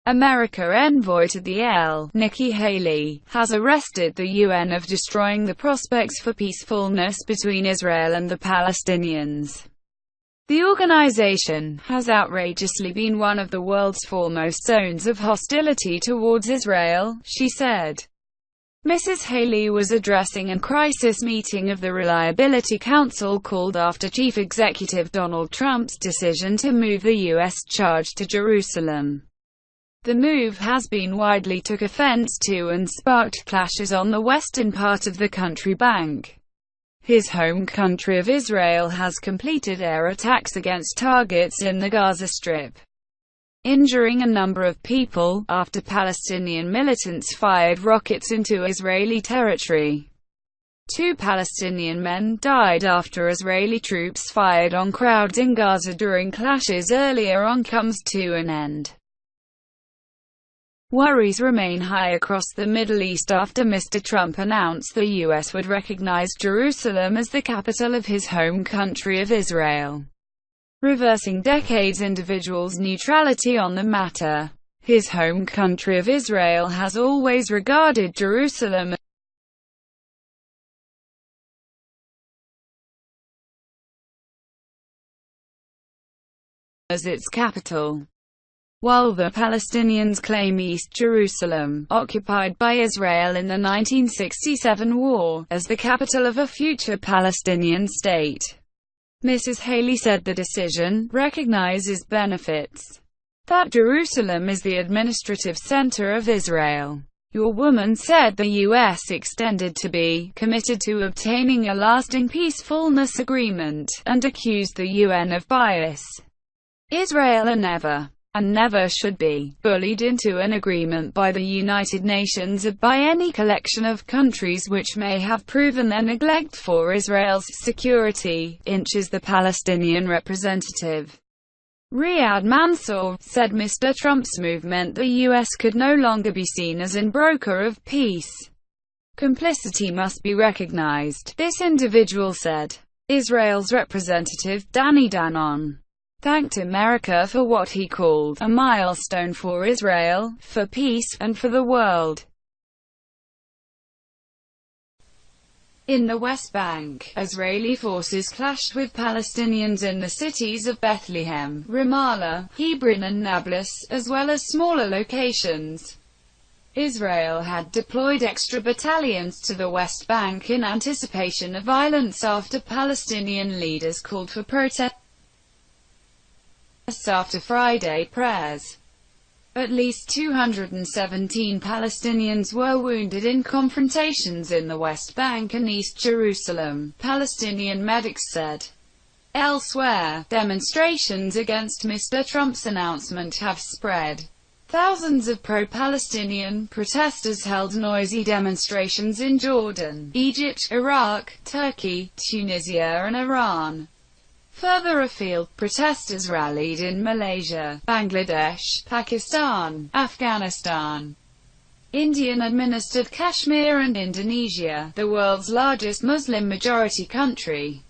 America envoy to the UN, Nikki Haley, has arrested the UN of destroying the prospects for peacefulness between Israel and the Palestinians. The organization has outrageously been one of the world's foremost zones of hostility towards Israel, she said. Mrs. Haley was addressing a crisis meeting of the Reliability Council called after Chief Executive Donald Trump's decision to move the U.S. charge to Jerusalem. The move has been widely took offense to and sparked clashes on the western part of the country bank. His home country of Israel has completed air attacks against targets in the Gaza Strip, injuring a number of people, after Palestinian militants fired rockets into Israeli territory. 2 Palestinian men died after Israeli troops fired on crowds in Gaza during clashes earlier on comes to an end. Worries remain high across the Middle East after Mr. Trump announced the U.S. would recognize Jerusalem as the capital of his home country of Israel, reversing decades individual's neutrality on the matter. His home country of Israel has always regarded Jerusalem as its capital, while the Palestinians claim East Jerusalem, occupied by Israel in the 1967 war, as the capital of a future Palestinian state. Mrs. Haley said the decision recognizes benefits, that Jerusalem is the administrative center of Israel. Your woman said the U.S. extended to be committed to obtaining a lasting peacefulness agreement, and accused the UN of bias. Israel never should be bullied into an agreement by the United Nations or by any collection of countries which may have proven their neglect for Israel's security, inches the Palestinian representative. Riyad Mansour said Mr. Trump's move meant the U.S. could no longer be seen as a broker of peace. Complicity must be recognized, this individual said. Israel's representative, Danny Danon, thanked America for what he called a milestone for Israel, for peace, and for the world. In the West Bank, Israeli forces clashed with Palestinians in the cities of Bethlehem, Ramallah, Hebron and Nablus, as well as smaller locations. Israel had deployed extra battalions to the West Bank in anticipation of violence after Palestinian leaders called for protests after Friday prayers. At least 217 Palestinians were wounded in confrontations in the West Bank and East Jerusalem, Palestinian medics said. Elsewhere, demonstrations against Mr. Trump's announcement have spread. Thousands of pro-Palestinian protesters held noisy demonstrations in Jordan, Egypt, Iraq, Turkey, Tunisia and Iran. Further afield, protesters rallied in Malaysia, Bangladesh, Pakistan, Afghanistan, Indian-administered Kashmir and Indonesia, the world's largest Muslim-majority country.